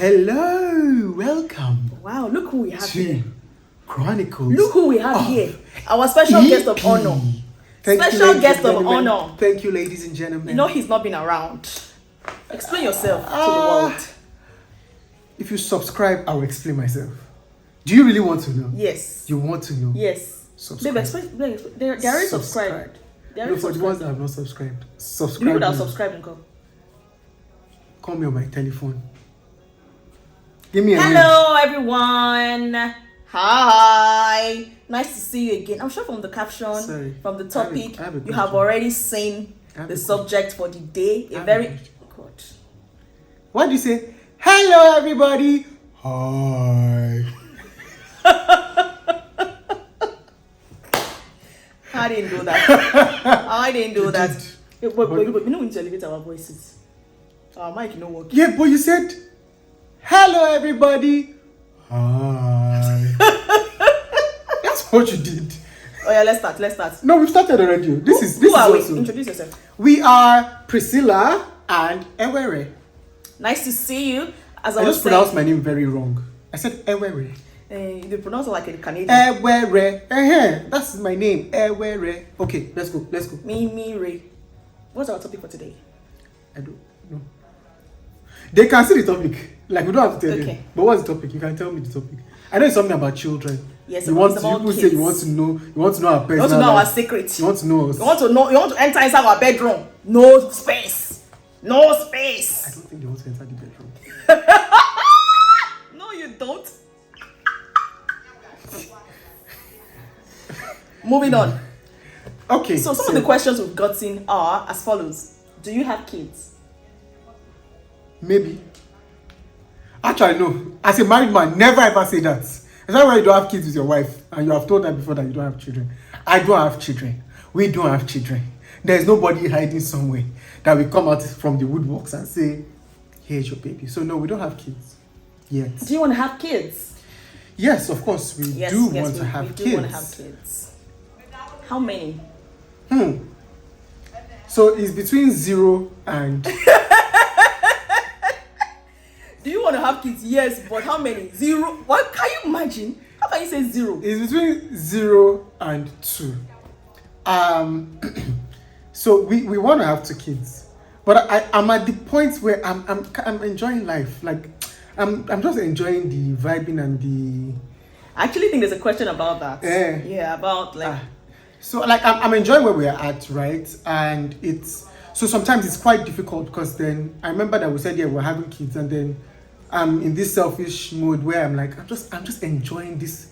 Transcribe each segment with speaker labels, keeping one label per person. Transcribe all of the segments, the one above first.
Speaker 1: Hello, welcome.
Speaker 2: Wow, look who we have here.
Speaker 1: Chronicles.
Speaker 2: Look who we have here. Our special guest of honor. Special guest of honor.
Speaker 1: Thank you, ladies and gentlemen.
Speaker 2: You know he's not been around. Explain yourself to the world.
Speaker 1: If you subscribe, I will explain myself. Do you really want to know?
Speaker 2: Yes.
Speaker 1: You want to know?
Speaker 2: Yes.
Speaker 1: Subscribe.
Speaker 2: They're already subscribed.
Speaker 1: No, for the ones that have not subscribed. Subscribe.
Speaker 2: The people that have subscribed and come.
Speaker 1: Call me on my telephone. Give me a
Speaker 2: Hello, everyone. Hi. Nice to see you again. I'm sure from the caption, from the topic, you have already seen the subject for the day. A very good.
Speaker 1: What do you say? Hello, everybody. Hi.
Speaker 2: I didn't do that. I didn't do that. But you know we need to elevate our voices. Our mic no work.
Speaker 1: Yeah, but you said, hello, everybody. Hi. That's what you did.
Speaker 2: Oh yeah, let's start.
Speaker 1: No, we've started already. Who
Speaker 2: are we?
Speaker 1: also,
Speaker 2: Introduce yourself.
Speaker 1: We are Priscilla and Ewere.
Speaker 2: Nice to see you. As
Speaker 1: I just pronounced my name very wrong. I said Ewere.
Speaker 2: You pronounce it like a Canadian.
Speaker 1: Ewere. That's my name. Ewere. Okay, let's go.
Speaker 2: Me, Ray. What's our topic for today?
Speaker 1: I don't know. They can see the topic. Like, we don't have to tell them. But what's the topic? You can tell me the topic. I know it's something about children.
Speaker 2: Yes,
Speaker 1: people say you want to know our personal
Speaker 2: You want to know our secrets.
Speaker 1: You want to know us.
Speaker 2: You want to enter inside our bedroom. No space.
Speaker 1: I don't think they want to enter the bedroom.
Speaker 2: No, you don't. Moving on.
Speaker 1: Okay.
Speaker 2: So some of the questions we've gotten are as follows. Do you have kids?
Speaker 1: Maybe. Actually, no. As a married man, never ever say that. It's not why you don't have kids with your wife and you have told her before that you don't have children. I don't have children. We don't have children. There's nobody hiding somewhere that will come out from the woodworks and say, here's your baby. So no, we don't have kids yet.
Speaker 2: Do you want to have kids?
Speaker 1: Yes, of course. We do want to have
Speaker 2: kids. How many?
Speaker 1: So it's between 0 and...
Speaker 2: Do you want to have kids? Yes, but how many? 0? What can you imagine? How can you say 0?
Speaker 1: It's between 0 and 2. So we want to have 2 kids, but I'm at the point where I'm enjoying life. Like I'm just enjoying the vibing and the.
Speaker 2: I actually think there's a question about that. Yeah, about like.
Speaker 1: So like I'm enjoying where we are at, right? And so sometimes it's quite difficult because then I remember that we said we're having kids, and then I'm in this selfish mood where I'm like I'm just enjoying this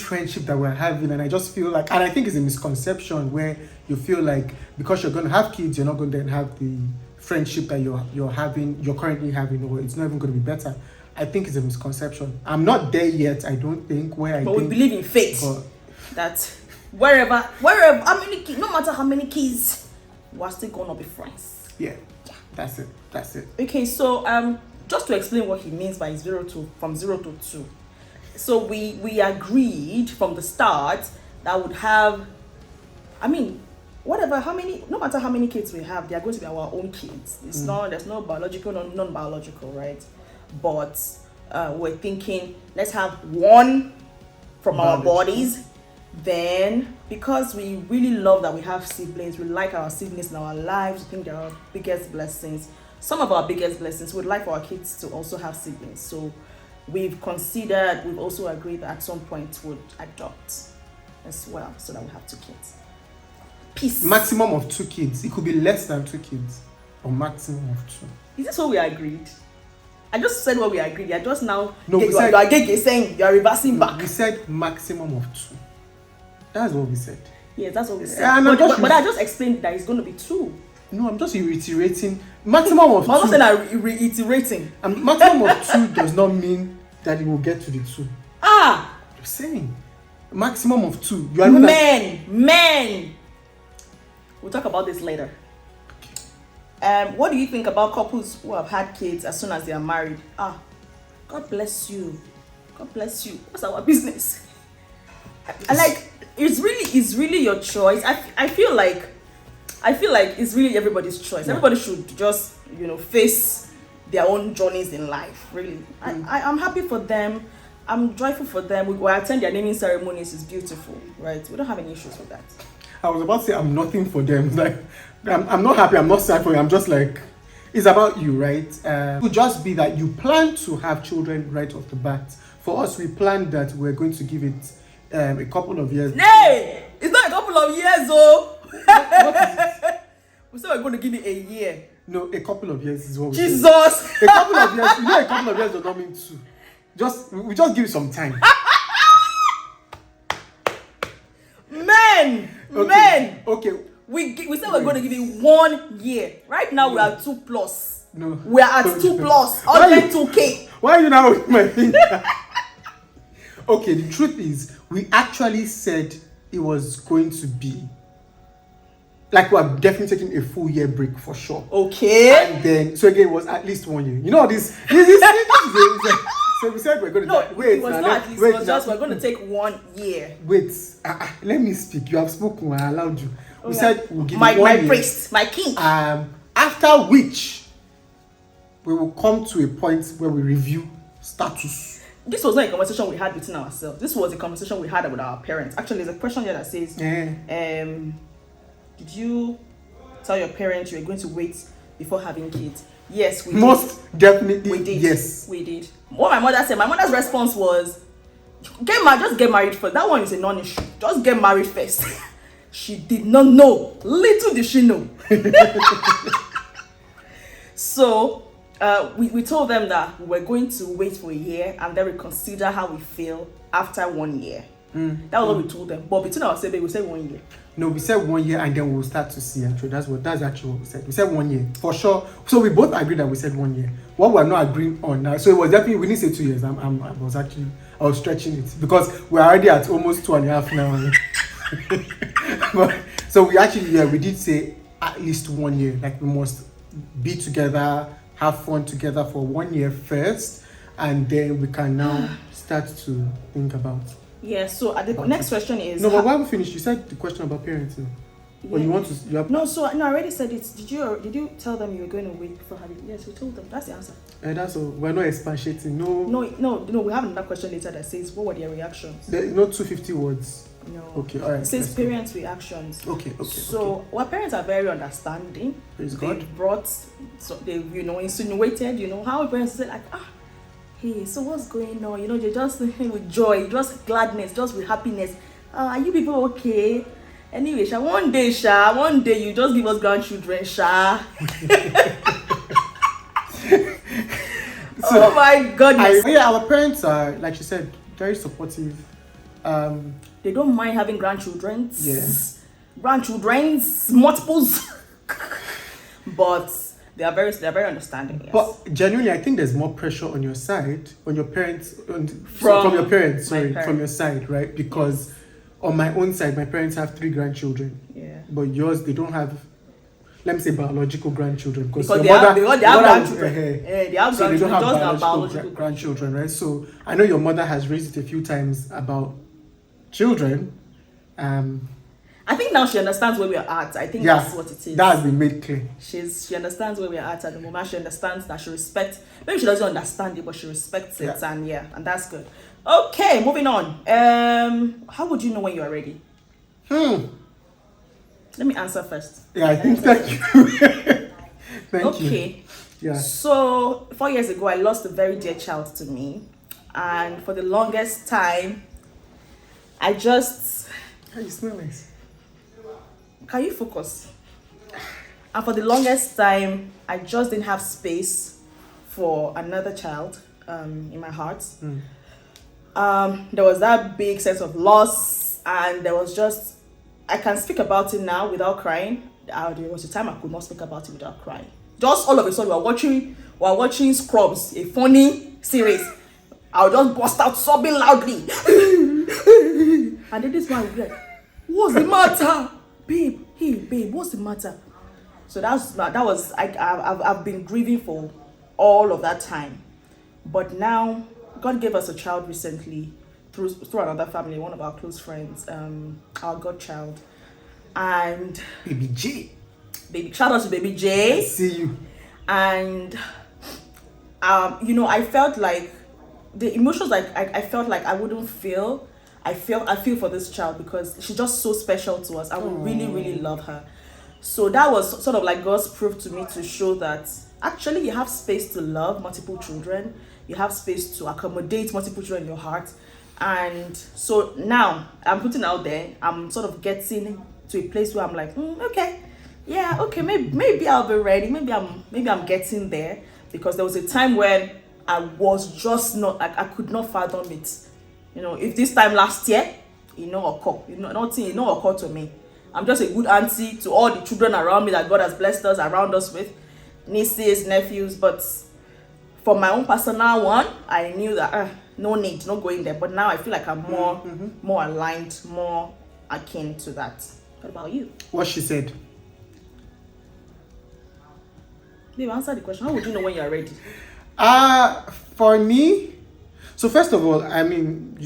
Speaker 1: friendship that we're having, and I just feel like, and I think it's a misconception where you feel like because you're going to have kids, you're not going to then have the friendship that you're currently having, or it's not even going to be better. I think it's a misconception. I'm not there yet. I don't think
Speaker 2: But we believe in faith that wherever, no matter how many kids, we're still gonna be friends.
Speaker 1: Yeah, that's it.
Speaker 2: Okay, so just to explain what he means by from 0 to 2. So we agreed from the start that would have, no matter how many kids we have, they are going to be our own kids. There's no biological, non-biological, right? But we're thinking, let's have one from our bodies. Then, because we really love that we have siblings, we like our siblings in our lives, we think they're our biggest blessings. Some of our biggest blessings, we'd like for our kids to also have siblings. So we've also agreed that at some point would adopt as well, so that we have 2 kids. Peace.
Speaker 1: Maximum of 2 kids. It could be less than 2 kids, or maximum of 2.
Speaker 2: Is this what we agreed? I just said what we agreed. I just now.
Speaker 1: No,
Speaker 2: you are saying you are reversing back.
Speaker 1: We said maximum of 2. That's what we said.
Speaker 2: Yes, that's what we said. But I just explained that it's going to be 2.
Speaker 1: No, I'm just reiterating. Maximum of 2.
Speaker 2: I'm not saying I'm reiterating.
Speaker 1: Maximum of 2 does not mean that it will get to the 2. I'm saying maximum of 2. You are
Speaker 2: men. We'll talk about this later. Okay. What do you think about couples who have had kids as soon as they are married? God bless you. What's our business? It's really your choice. I feel like it's really everybody's choice. Yeah. Everybody should just face their own journeys in life. Really, I'm happy for them. I'm joyful for them. We attend their naming ceremonies. It's beautiful, right? We don't have any issues with that.
Speaker 1: I was about to say I'm nothing for them. Like I'm not happy. I'm not sad for you. I'm just like, it's about you, right? It would just be that you plan to have children right off the bat. For us, we planned that we're going to give it a couple of years.
Speaker 2: Nay, it's not a couple of years, though.
Speaker 1: What is it?
Speaker 2: We said we're going to give it a year.
Speaker 1: No, a couple of years is what we
Speaker 2: Jesus.
Speaker 1: said. A couple of years. You know, a couple of years does not mean two. We just give it some time.
Speaker 2: Men.
Speaker 1: Okay.
Speaker 2: We said we're going to give it 1 year. Right now we are 2+.
Speaker 1: No.
Speaker 2: We are at 2+. All
Speaker 1: Why
Speaker 2: them 2K.
Speaker 1: Why are you now with my finger? Okay, the truth is, we actually said it was going to be like we're definitely taking a full year break for sure.
Speaker 2: Okay.
Speaker 1: And then so again it was at least 1 year. You know this so we said we're going to
Speaker 2: No,
Speaker 1: wait.
Speaker 2: it was not at least. It was just we're going to take 1 year.
Speaker 1: Wait, let me speak. You have spoken. I allowed you. We said we'll give
Speaker 2: my
Speaker 1: you 1 year.
Speaker 2: My priest, my king.
Speaker 1: After which we will come to a point where we review status.
Speaker 2: This was not a conversation we had between ourselves. This was a conversation we had with our parents. Actually, there's a question here that says, did you tell your parents you were going to wait before having kids? Yes, we did.
Speaker 1: Most definitely,
Speaker 2: we did.
Speaker 1: Yes,
Speaker 2: we did. What my mother said, my mother's response was, just get married first. That one is a non-issue. Just get married first. She did not know. Little did she know. So we told them that we're going to wait for a year and then we consider how we feel after 1 year. That was what we told them. But between ourselves, we said 1 year.
Speaker 1: No, we said 1 year and then we'll start to see. Actually, that's actually what we said. We said 1 year for sure. So we both agreed that we said 1 year. What we're not agreeing on now, so it was definitely we didn't say 2 years. I was stretching it because we're already at almost 2.5 now. But, so we did say at least 1 year. Like we must be together, have fun together for 1 year first, and then we can now start to think about.
Speaker 2: Yeah, so the next question is...
Speaker 1: No, but why we finished? You said the question about parenting. Yeah. Or you want to...
Speaker 2: No, I already said it. Did you tell them you were going to wait before having... Yes, we told them. That's the answer.
Speaker 1: That's all. We're not expatiating. No,
Speaker 2: we have another question later that says, what were their reactions?
Speaker 1: Not 250 words.
Speaker 2: No.
Speaker 1: Okay, all right.
Speaker 2: It says parents' reactions.
Speaker 1: Okay.
Speaker 2: So, our parents are very understanding.
Speaker 1: Praise God.
Speaker 2: They insinuated, how parents say like, hey, so what's going on? They just with joy, just gladness, just with happiness. Are you people okay? Anyway, one day you just give us grandchildren, Oh my goodness.
Speaker 1: Our parents are, like you said, very supportive.
Speaker 2: They don't mind having grandchildren.
Speaker 1: Yeah.
Speaker 2: Grandchildren's multiples. But they are very understanding. Yes.
Speaker 1: But genuinely, I think there's more pressure on your side, on your parents, from your side, right? Because on my own side, my parents have 3 grandchildren.
Speaker 2: Yeah.
Speaker 1: But yours, they don't have, let me say, biological grandchildren.
Speaker 2: Because they have grandchildren. They have
Speaker 1: so they don't have
Speaker 2: biological
Speaker 1: grandchildren, right? So I know your mother has raised it a few times about children.
Speaker 2: I think now she understands where we are at. I think that's what it is.
Speaker 1: That has been made clear.
Speaker 2: She understands where we are at the moment. She understands that she respects. Maybe she doesn't understand it, but she respects it, and that's good. Okay, moving on. How would you know when you are ready? Let me answer first.
Speaker 1: Yeah, I think thank you. Thank you.
Speaker 2: Okay.
Speaker 1: Yeah.
Speaker 2: So 4 years ago, I lost a very dear child to me, and for the longest time, I just.
Speaker 1: How you smell nice?
Speaker 2: Can you focus? And for the longest time, I just didn't have space for another child in my heart. There was that big sense of loss, and there was just, I can speak about it now without crying. There was a time I could not speak about it without crying. Just all of a sudden, we were watching Scrubs, a funny series. I would just burst out sobbing loudly. And then this man would be like, what's the matter? Babe, what's the matter? So I've been grieving for all of that time. But now, God gave us a child recently through another family, one of our close friends, our godchild. And
Speaker 1: Baby J.
Speaker 2: Shout out to Baby J.
Speaker 1: I see you.
Speaker 2: And I felt like the emotions, like I felt like I wouldn't feel. I feel for this child because she's just so special to us. I would really, really love her. So that was sort of like God's proof to me to show that actually you have space to love multiple children. You have space to accommodate multiple children in your heart. And so now I'm putting out there, I'm sort of getting to a place where I'm like, okay, yeah, okay, maybe I'll be ready. Maybe I'm getting there, because there was a time when I was just not, like, I could not fathom it. If this time last year, nothing, occurred to me. I'm just a good auntie to all the children around me that God has blessed us, around us with, nieces, nephews. But for my own personal one, I knew that no need, no going there. But now I feel like I'm more aligned, more akin to that. What about you?
Speaker 1: What she said.
Speaker 2: Babe, answer the question. How would you know when you're ready?
Speaker 1: For me, so first of all, I mean,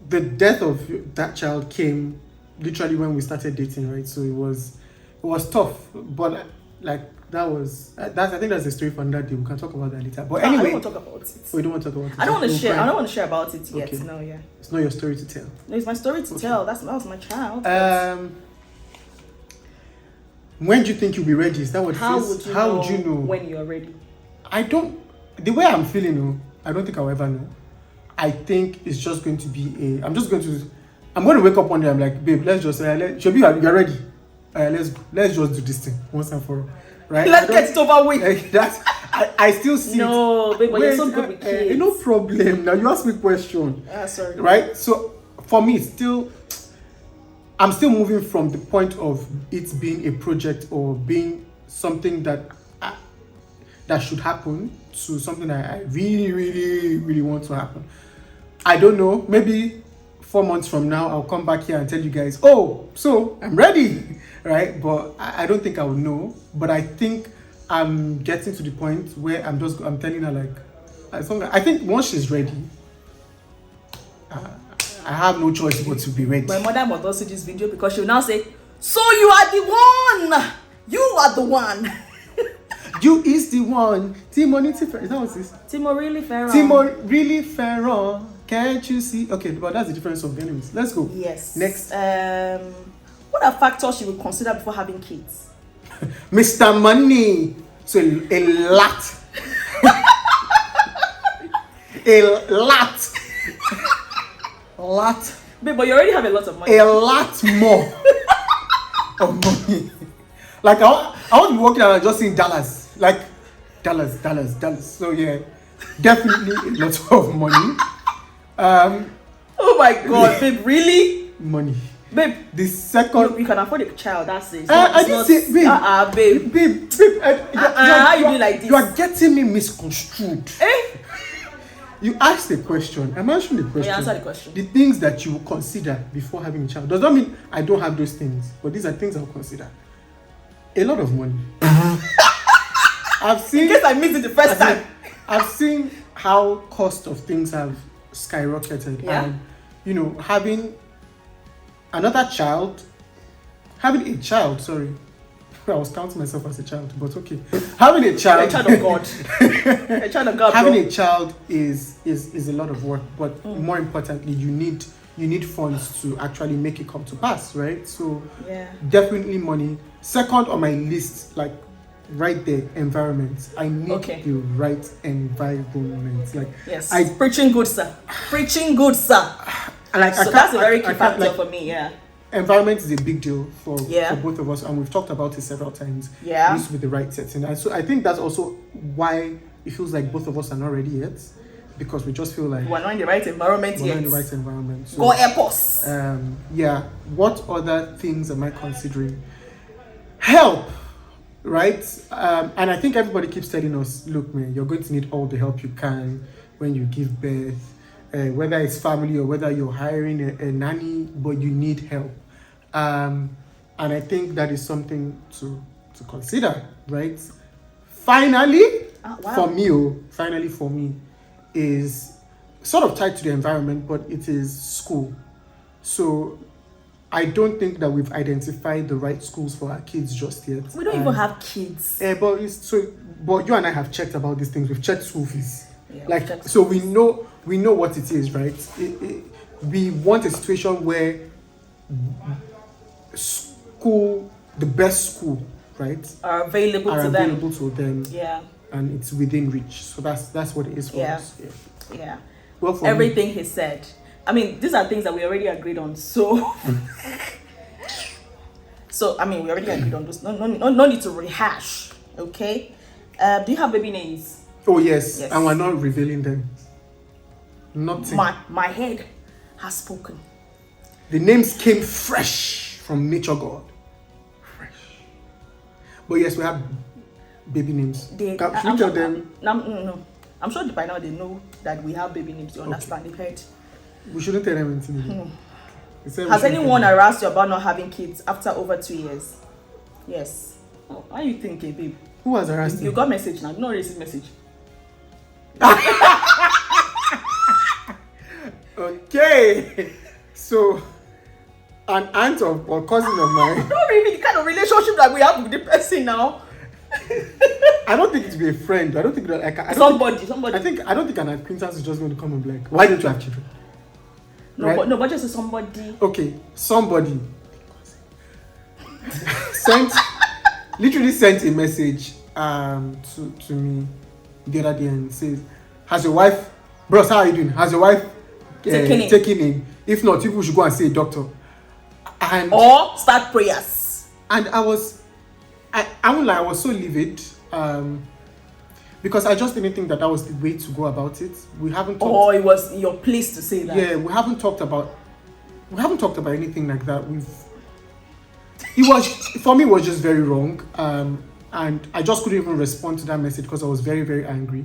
Speaker 1: the death of that child came literally when we started dating, right? So it was tough, but like I think that's the story for another day. We can talk about that later. But anyway,
Speaker 2: I don't want to talk about it.
Speaker 1: We don't want to talk about it.
Speaker 2: I don't want to share. I don't want to share about it yet.
Speaker 1: Okay.
Speaker 2: No, yeah.
Speaker 1: It's not your story to tell.
Speaker 2: No, it's my story to tell. That was my child.
Speaker 1: When do you think you'll be ready? Is that what it is? How would you know
Speaker 2: when you're ready?
Speaker 1: The way I'm feeling, I don't think I'll ever know. I think it's just going to be I'm going to wake up one day. I'm like, babe, let's just Shobi, you're ready. Let's just do this thing once and for all, right?
Speaker 2: Let's get it over with.
Speaker 1: I still see.
Speaker 2: No, babe, but you're so good with kids.
Speaker 1: No problem. Now you ask me a question.
Speaker 2: Sorry.
Speaker 1: Right? So for me, I'm still moving from the point of it being a project or being something that should happen to something I really, really, really want to happen. I don't know. Maybe 4 months from now, I'll come back here and tell you guys, oh, so I'm ready, right? But I don't think I will know. But I think I'm getting to the point where I'm telling her, like, I think once she's ready, I have no choice but to be ready.
Speaker 2: My mother must also see this video, because she will now say, so you are the one. You are the one.
Speaker 1: You is the one. Timothy Ferron. Is that what it is?
Speaker 2: Timothy Ferron.
Speaker 1: Timothy Ferron. Can't you see? Okay, but that's the difference of anyways. Let's go.
Speaker 2: Yes.
Speaker 1: Next.
Speaker 2: What are factors you would consider before having kids?
Speaker 1: Mr. Money. So a lot. A lot. Lot.
Speaker 2: Babe, but you already have a lot of money.
Speaker 1: A lot more of money. Like I want to be walking around just seeing dollars. Like dollars. So yeah, definitely a lot of money.
Speaker 2: Oh my God, babe, really?
Speaker 1: Money.
Speaker 2: Babe,
Speaker 1: the second
Speaker 2: you can afford a child. That's it.
Speaker 1: I didn't say, babe.
Speaker 2: Babe. How you do like this?
Speaker 1: You are getting me misconstrued. You asked a question. I'm answering the question.
Speaker 2: You answer the question.
Speaker 1: The things that you will consider before having a child does not mean I don't have those things, but these are things I'll consider. A lot of money. I've seen.
Speaker 2: In case I missed it the first time.
Speaker 1: I've seen how cost of things have skyrocketed,
Speaker 2: yeah.
Speaker 1: And having a child. Sorry, I was counting myself as a child, but okay. Having a child.
Speaker 2: A child of God. A child of God.
Speaker 1: Having a child is a lot of work, but more importantly, you need funds to actually make it come to pass, right? So
Speaker 2: yeah,
Speaker 1: definitely money. Second on my list, like right there, environment. I need the right environment. Like
Speaker 2: yes, preaching good, sir. Preaching good, sir.
Speaker 1: Like
Speaker 2: so that's a very key factor for me. Yeah.
Speaker 1: Environment is a big deal for both of us, and we've talked about it several times.
Speaker 2: Yeah.
Speaker 1: It needs to be the right setting, and so I think that's also why it feels like both of us are not ready yet, because we just feel like
Speaker 2: we're not in the right environment yet.
Speaker 1: We're not in the right environment. So,
Speaker 2: go help us.
Speaker 1: Yeah. What other things am I considering? Help, right? And I think everybody keeps telling us, look, man, you're going to need all the help you can when you give birth, whether it's family or whether you're hiring a nanny, but you need help. And I think that is something to consider, right? Finally, for me, is sort of tied to the environment, but it is school. So I don't think that we've identified the right schools for our kids just yet.
Speaker 2: We don't even have kids.
Speaker 1: But you and I have checked about these things. We've checked school fees.
Speaker 2: Yeah,
Speaker 1: Like,
Speaker 2: checked
Speaker 1: so we know what it is, right? We want a situation where the best school, right,
Speaker 2: are available
Speaker 1: are
Speaker 2: to
Speaker 1: available
Speaker 2: them.
Speaker 1: to them,
Speaker 2: Yeah.
Speaker 1: and it's within reach. So that's what it is for
Speaker 2: Yeah.
Speaker 1: us. Yeah.
Speaker 2: Yeah.
Speaker 1: Well, for
Speaker 2: Everything
Speaker 1: me,
Speaker 2: he said. I mean, these are things that we already agreed on. So, we already agreed on this. No need to rehash. Okay. Do you have baby names?
Speaker 1: oh yes,
Speaker 2: Yes.
Speaker 1: and we're not revealing them. Nothing.
Speaker 2: My head has spoken.
Speaker 1: The names came fresh from nature God. Fresh. But yes, we have baby names. Should we tell them?
Speaker 2: No. I'm sure by now they know that we have baby names. You understand? They've heard.
Speaker 1: We shouldn't tell them anything.
Speaker 2: No.
Speaker 1: They said we
Speaker 2: Has
Speaker 1: shouldn't
Speaker 2: anyone
Speaker 1: tell them.
Speaker 2: harassed you about not having kids after over 2 years? Yes. Oh, how you think, babe?
Speaker 1: Who has harassed
Speaker 2: You
Speaker 1: you?
Speaker 2: got message now. You not receive message.
Speaker 1: Okay. So, an aunt or cousin of mine.
Speaker 2: Not really the kind of relationship that we have with the person now.
Speaker 1: I don't think it to be a friend. I don't think that like I don't
Speaker 2: Somebody.
Speaker 1: I don't think an acquaintance is just going to come and be like, why don't you have children?
Speaker 2: No,
Speaker 1: Right?
Speaker 2: but just somebody.
Speaker 1: Okay, somebody literally sent a message to me the other day and says, has your wife, bros, how are you doing? Has your wife taken in? If not, people should go and see a doctor. And
Speaker 2: Or start prayers.
Speaker 1: And I won't lie, I was so livid because I just didn't think that was the way to go about it. We haven't talked.
Speaker 2: Or it was your place to say that.
Speaker 1: Yeah, we haven't talked about anything like that. It was, for me, it was just very wrong, and I just couldn't even respond to that message because I was very, very angry.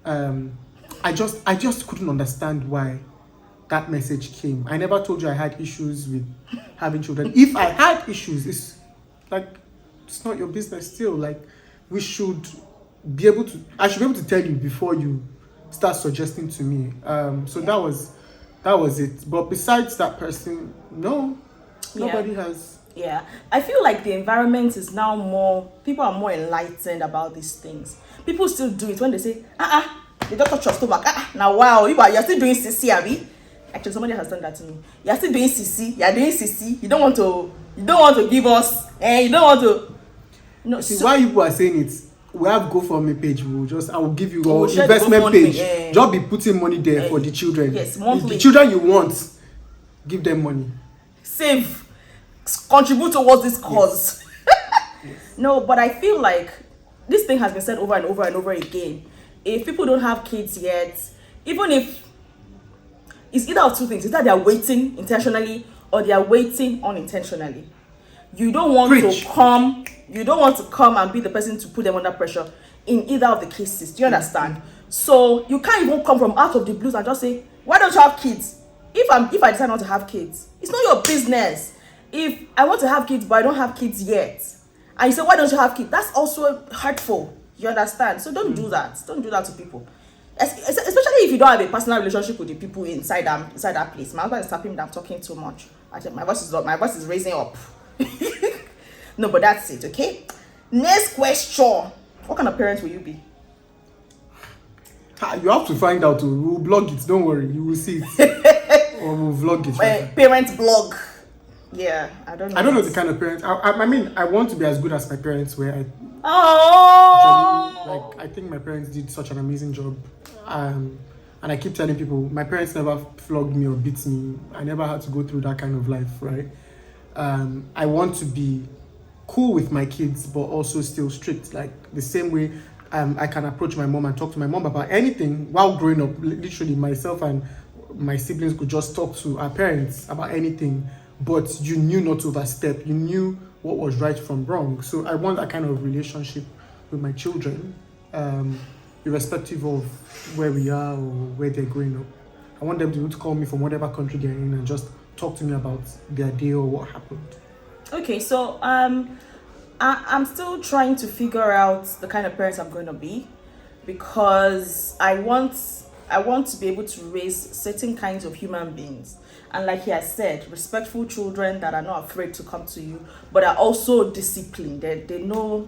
Speaker 1: I just couldn't understand why that message came. I never told you I had issues with having children. If I had issues, it's not your business still. Like, we should be able to, I should be able to tell you before you start suggesting to me. So that was it. But besides that person, no, nobody has.
Speaker 2: Yeah, I feel like the environment is now people are more enlightened about these things. People still do it when they say, the doctor touch your stomach. Now wow, you're still doing CC, Abby. Actually, somebody has done that to me. You're still doing CC. You're doing CC. You don't want to give us, you don't want to. No.
Speaker 1: See, why people are saying it? We have GoFundMe page. I will give you our
Speaker 2: share
Speaker 1: investment
Speaker 2: the
Speaker 1: page.
Speaker 2: GoFundMe,
Speaker 1: Just be putting money there for the children.
Speaker 2: Yes,
Speaker 1: If
Speaker 2: monthly.
Speaker 1: the children you want, give them money.
Speaker 2: Save, contribute towards this cause.
Speaker 1: Yes.
Speaker 2: No, but I feel like this thing has been said over and over and over again. If people don't have kids yet, even if it's either of two things, either they are waiting intentionally or they are waiting unintentionally. You don't want to come and be the person to put them under pressure in either of the cases. Do you understand? So you can't even come from out of the blues and just say, why don't you have kids? If I decide not to have kids, it's not your business. If I want to have kids but I don't have kids yet, and you say, why don't you have kids? That's also hurtful. You understand? So don't do that. Don't do that to people. Especially if you don't have a personal relationship with the people inside that place. My husband is tapping me, I'm talking too much. My voice is raising up. No, but that's it, okay? Next question. What kind of parent will you be?
Speaker 1: You have to find out. We'll blog it. Don't worry. You will see it. Or we'll vlog it.
Speaker 2: Parent blog. Yeah, I don't know.
Speaker 1: I don't know the kind of parent. I mean, I want to be as good as my parents were.
Speaker 2: Oh!
Speaker 1: I think my parents did such an amazing job. And I keep telling people, my parents never flogged me or beat me. I never had to go through that kind of life, right? I want to be cool with my kids, but also still strict. Like the same way I can approach my mom and talk to my mom about anything while growing up. Literally, myself and my siblings could just talk to our parents about anything, but you knew not to overstep. You knew what was right from wrong. So I want that kind of relationship with my children, irrespective of where we are or where they're growing up. I want them to be able to call me from whatever country they're in and just talk to me about their day or what happened.
Speaker 2: Okay, so I'm still trying to figure out the kind of parents I'm going to be, because I want I want to be able to raise certain kinds of human beings. And like he has said, respectful children that are not afraid to come to you, but are also disciplined. They know,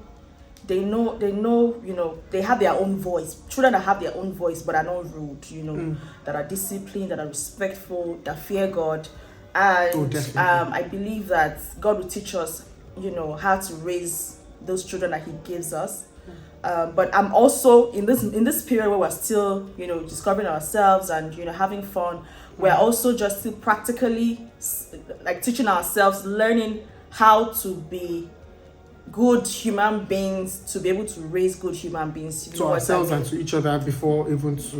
Speaker 2: they have their own voice. Children that have their own voice but are not rude, that are disciplined, that are respectful, that fear God. And I believe that God will teach us, how to raise those children that he gives us. But I'm also in this period where we're still, discovering ourselves and, having fun. We're also just still practically like teaching ourselves, learning how to be good human beings, to be able to raise good human beings
Speaker 1: to ourselves and to each other before even to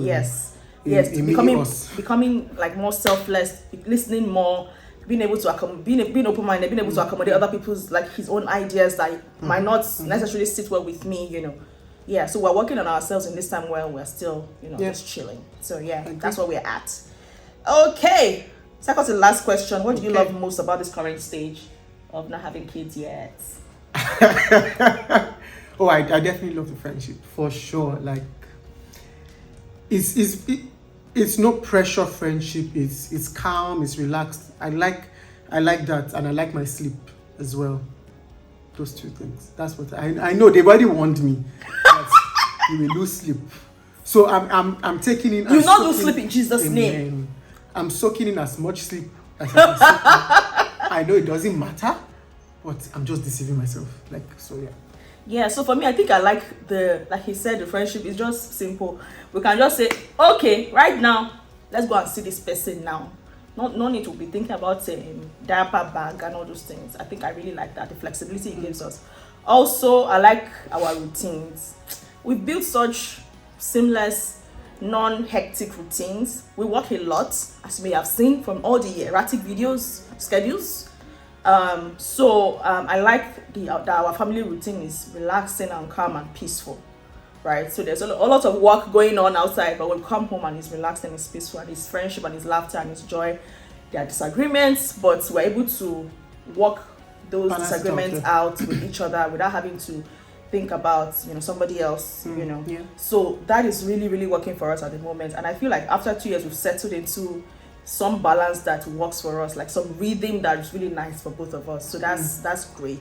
Speaker 2: becoming like more selfless, listening more, being able to being open-minded, being able to accommodate other people's like his own ideas that might not necessarily sit well with me, so we're working on ourselves in this time where we're still just chilling. So that's where we're at. Okay, second to the last question, what do you love most about this current stage of not having kids yet?
Speaker 1: I definitely love the friendship for sure. Like it's no pressure friendship. It's calm, it's relaxed. I like that, and I like my sleep as well. Those two things. That's what I know. They've already warned me that you will lose sleep. So I'm taking in.
Speaker 2: You will not lose sleep in Jesus' name.
Speaker 1: I'm soaking in as much sleep as I can soak in. I know it doesn't matter, but I'm just deceiving myself.
Speaker 2: Yeah, so for me, I think I like like he said, the friendship is just simple. We can just say, okay, right now, let's go and see this person now. No need to be thinking about diaper bag and all those things. I think I really like that, the flexibility it gives us. Also, I like our routines. We've built such seamless, non-hectic routines. We work a lot, as you may have seen from all the erratic schedules. I like that our family routine is relaxing and calm and peaceful, right? So there's a lot of work going on outside, but when we come home and it's relaxed and it's peaceful and it's friendship and it's laughter and it's joy. There are disagreements, but we're able to work those disagreements out with each other without having to think about somebody else. So that is really, really working for us at the moment. And I feel like after 2 years we've settled into some balance that works for us, like some rhythm that is really nice for both of us. So that's great.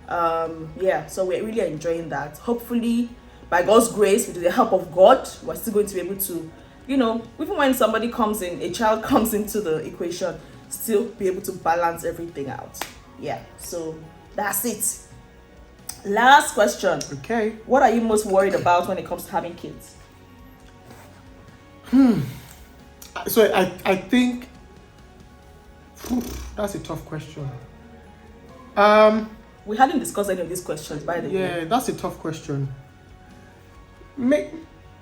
Speaker 2: So we're really enjoying that. Hopefully, by God's grace, with the help of God, we're still going to be able to, even when somebody comes in, a child comes into the equation, still be able to balance everything out. So that's it. Last question.
Speaker 1: Okay.
Speaker 2: What are you most worried about when it comes to having kids?
Speaker 1: So I think that's a tough question.
Speaker 2: We hadn't discussed any of these questions, by the way.
Speaker 1: Yeah, that's a tough question.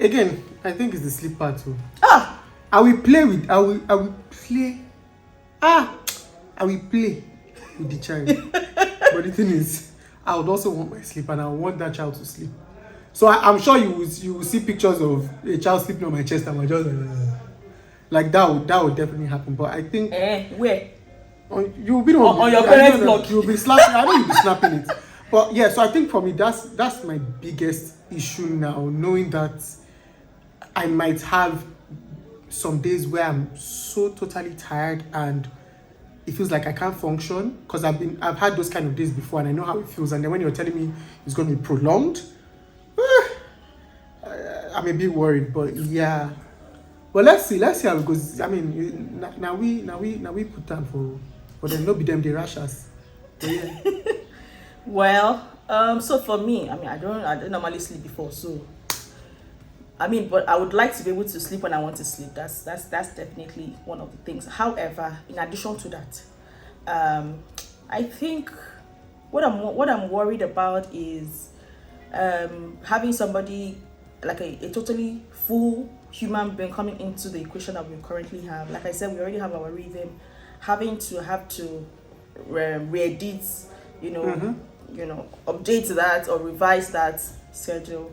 Speaker 1: Again, I think it's the sleep part too. I will play with the child. But the thing is, I would also want my sleep, and I want that child to sleep. So I'm sure you will see pictures of a child sleeping on my chest, and I just like that would definitely happen. But I think
Speaker 2: where
Speaker 1: you'll be on
Speaker 2: your parents' block.
Speaker 1: You'll be slapping. I know you'll be snapping it. But yeah, so I think for me that's my biggest issue now, knowing that I might have some days where I'm so totally tired and it feels like I can't function, because I've had those kind of days before and I know how it feels. And then when you're telling me it's going to be prolonged, I'm a bit worried. But yeah, but let's see how it goes. I mean, now we put down for them, not be them they rush us. But yeah.
Speaker 2: Well, so for me, I mean, I don't normally sleep before, so but I would like to be able to sleep when I want to sleep. That's definitely one of the things. However, in addition to that, I think what I'm worried about is having somebody like a totally full human being coming into the equation that we currently have. Like I said, we already have our rhythm. Having to re-edit, update that or revise that schedule.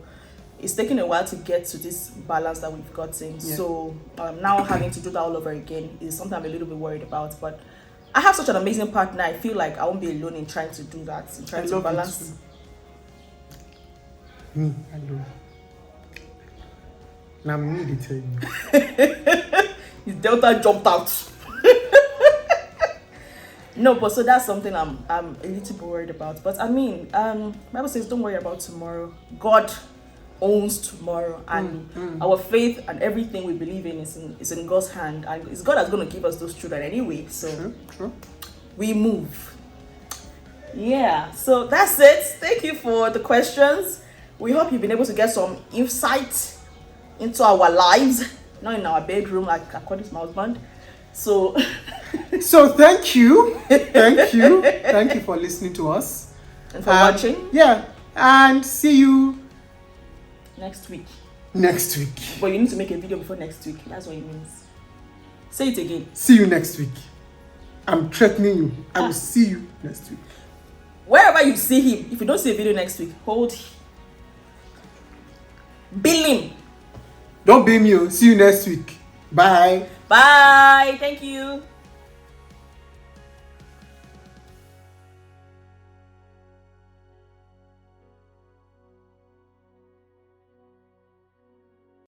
Speaker 2: It's taking a while to get to this balance that we've gotten. Yeah. So now having to do that all over again is something I'm a little bit worried about. But I have such an amazing partner. I feel like I won't be alone in trying to do that, in trying to balance.
Speaker 1: I Now we need to tell you.
Speaker 2: His delta jumped out. No, but so that's something I'm a little bit worried about. But I mean, Bible says, "Don't worry about tomorrow. God owns tomorrow, and our faith and everything we believe in is in God's hand, and it's God that's going to give us those children anyway." So
Speaker 1: True.
Speaker 2: we move. Yeah. So that's it. Thank you for the questions. We hope you've been able to get some insight into our lives, not in our bedroom, like according to my husband. So.
Speaker 1: So thank you for listening to us
Speaker 2: And for watching.
Speaker 1: Yeah, and see you
Speaker 2: next week.
Speaker 1: But
Speaker 2: you need to make a video before next week. That's what it means. Say it again.
Speaker 1: See you next week. I'm threatening you. I will see you next week.
Speaker 2: Wherever you see him, if you don't see a video next week, bill him.
Speaker 1: Don't bill me. See you next week. Bye.
Speaker 2: Bye. Thank you.